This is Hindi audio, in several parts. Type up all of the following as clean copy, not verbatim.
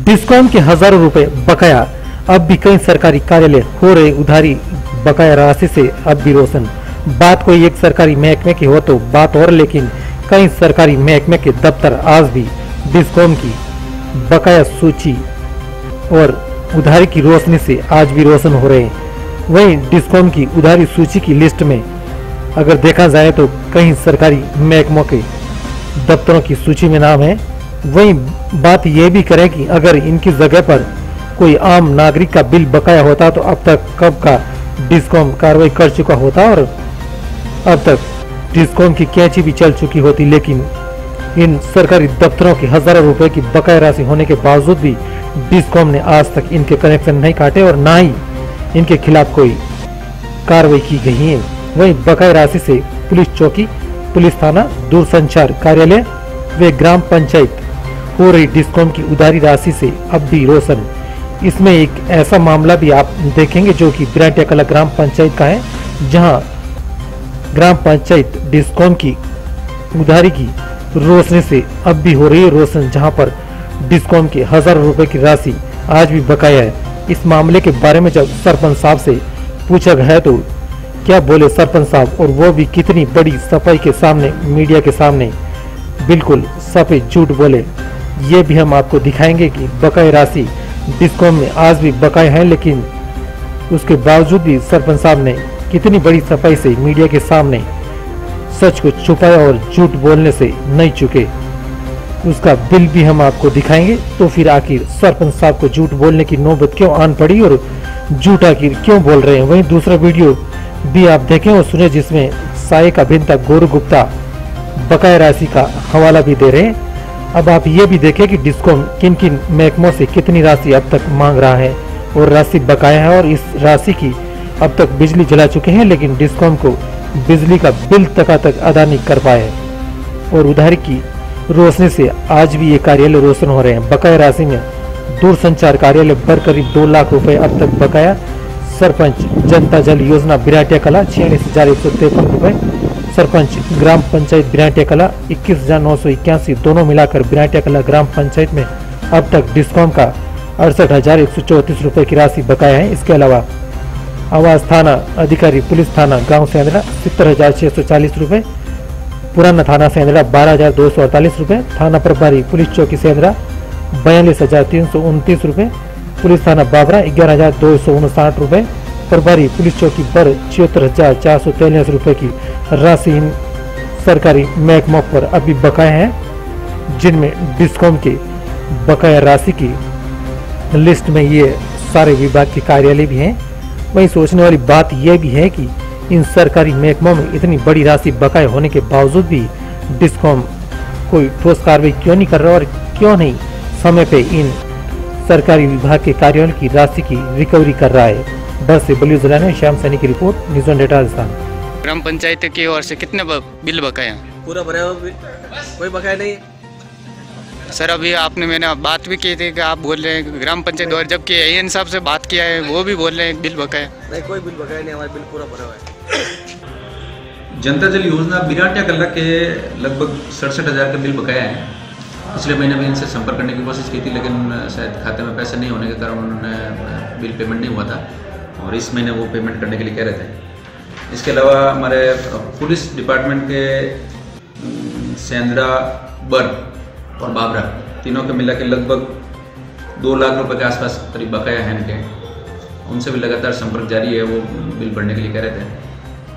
डिस्कॉम के हजारों रुपए बकाया, अब भी कई सरकारी कार्यालय हो रहे उधारी बकाया राशि से अब भी रोशन। बात कोई एक सरकारी महकमे की हो तो बात और, लेकिन कई सरकारी महकमे के दफ्तर आज भी डिस्कॉम की बकाया सूची और उधारी की रोशनी से आज भी रोशन हो रहे हैं। वहीं डिस्कॉम की उधारी सूची की लिस्ट में अगर देखा जाए तो कई सरकारी महकमों के दफ्तरों की सूची में नाम है। वहीं बात यह भी करें कि अगर इनकी जगह पर कोई आम नागरिक का बिल बकाया होता तो अब तक कब का डिस्कॉम कार्रवाई कर चुका होता और अब तक डिस्कॉम की कैंची भी चल चुकी होती। लेकिन इन सरकारी दफ्तरों की हजारों रुपए की बकाया राशि होने के बावजूद भी डिस्कॉम ने आज तक इनके कनेक्शन नहीं काटे और ना ही इनके खिलाफ कोई कार्रवाई की गई है। वहीं बकाया राशि से पुलिस चौकी, पुलिस थाना, दूरसंचार कार्यालय व ग्राम पंचायत हो रही डिस्कॉम की उधारी राशि से अब भी रोशन। इसमें एक ऐसा मामला भी आप देखेंगे जो कि बिराटिया कला ग्राम पंचायत का है, जहां ग्राम पंचायत डिस्कॉम की उधारी की रोशनी से अब भी हो रही है रोशन, जहां पर डिस्कॉम के हजारों रुपए की राशि आज भी बकाया है। इस मामले के बारे में जब सरपंच साहब से पूछा गया तो क्या बोले सरपंच साहब, और वो भी कितनी बड़ी सफाई के सामने, मीडिया के सामने बिल्कुल सफेद झूठ बोले। ये भी हम आपको दिखाएंगे कि बकाया राशि डिस्कॉम में आज भी बकाया है, लेकिन उसके बावजूद भी सरपंच साहब ने कितनी बड़ी सफाई से मीडिया के सामने सच को छुपाया और झूठ बोलने से नहीं चुके। उसका बिल भी हम आपको दिखाएंगे। तो फिर आखिर सरपंच साहब को झूठ बोलने की नौबत क्यों आन पड़ी और झूठ आखिर क्यों बोल रहे हैं। वहीं दूसरा वीडियो भी आप देखें और सुने, जिसमें सहायक अभियंता गौरव गुप्ता बकाया राशि का हवाला भी दे रहे हैं। अब आप ये भी देखें कि डिस्कॉम किन किन महकमों से कितनी राशि अब तक मांग रहा है और राशि बकाया है, और इस राशि की अब तक बिजली जला चुके हैं, लेकिन डिस्कॉम को बिजली का बिल तक अदा नहीं कर पाए और उधारी की रोशनी से आज भी ये कार्यालय रोशन हो रहे हैं। बकाया राशि में दूरसंचार कार्यालय पर करीब 2 लाख रुपए अब तक बकाया। सरपंच जनता जल योजना बिराटिया कला 46,153 रुपए। सरपंच ग्राम पंचायत बिराटिया कला 21,981, दोनों मिलाकर बिराटिया कला ग्राम पंचायत में अब तक डिस्कॉम का 68,134 रुपए की राशि बकाया है। इसके अलावा आवास थाना अधिकारी पुलिस थाना गांव सेंदरा 70,640 रुपए, पुराना थाना सेंदरा 12,248 रुपए, थाना प्रभारी पुलिस चौकी सेंदरा 42,329 रुपए, पुलिस थाना बाबरा 11,259 रुपए, प्रभारी पुलिस चौकी पर 76,443 रुपए की राशि इन सरकारी महकमों पर अभी बकाया है, जिनमें डिस्कॉम के बकाया राशि की लिस्ट में ये सारे विभाग के कार्यालय भी हैं। वहीं सोचने वाली बात यह भी है कि इन सरकारी महकमों में इतनी बड़ी राशि बकाया होने के बावजूद भी डिस्कॉम कोई ठोस कार्रवाई क्यों नहीं कर रहा और क्यों नहीं समय पे इन सरकारी विभाग के कार्यालय की राशि की रिकवरी कर रहा है। बस से बलियो जिला में श्याम सैनी की report, news on data Rajasthan. ग्राम पंचायत की ओर से कितने बिल बकाया? पूरा भरा हुआ बिल, कोई बकाया नहीं है सर। अभी आपने मैंने बात भी की थी कि आप बोल रहे हैं ग्राम पंचायत द्वारा, जबकि एएन साहब से बात किया है वो भी बोल रहे हैं बिल बकाया। नहीं, कोई बिल बकाया नहीं, हमारा बिल पूरा भरा हुआ है। जनता जल योजना बिराटिया कला के लगभग 67,000 का बिल बकाया है। पिछले महीने भी इनसे संपर्क करने की कोशिश की थी, लेकिन शायद खाते में पैसे नहीं होने के कारण उन्होंने बिल पेमेंट नहीं हुआ था और इस महीने वो पेमेंट करने के लिए कह रहे थे। इसके अलावा हमारे पुलिस डिपार्टमेंट के सेंदरा, बर और बाबरा तीनों के मिला के लगभग 2 लाख रुपए के आसपास करीब बकाया है इनके। उनसे भी लगातार संपर्क जारी है, वो बिल भरने के लिए कह रहे थे।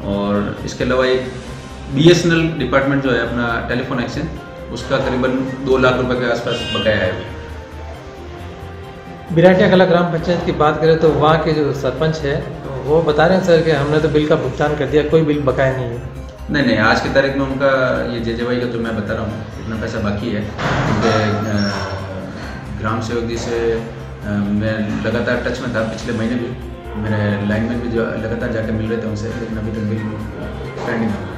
और इसके अलावा एक BSNL डिपार्टमेंट जो है अपना टेलीफोन एक्सचेंज, उसका करीबन 2 लाख रुपए के आसपास बकाया है। बिराटिया कला ग्राम पंचायत की बात करें तो वहाँ के जो सरपंच है वो बता रहे हैं सर कि हमने तो बिल का भुगतान कर दिया, कोई बिल बकाया नहीं है। नहीं, आज की तारीख में उनका ये JJY का जो मैं बता रहा हूँ इतना पैसा बाकी है। उनके ग्राम सेवक जी से मैं लगातार टच में था, पिछले महीने भी मेरे लाइन में भी जो लगातार जाकर मिल रहे थे उनसे, लेकिन अभी तक बिल पेंडिंग है।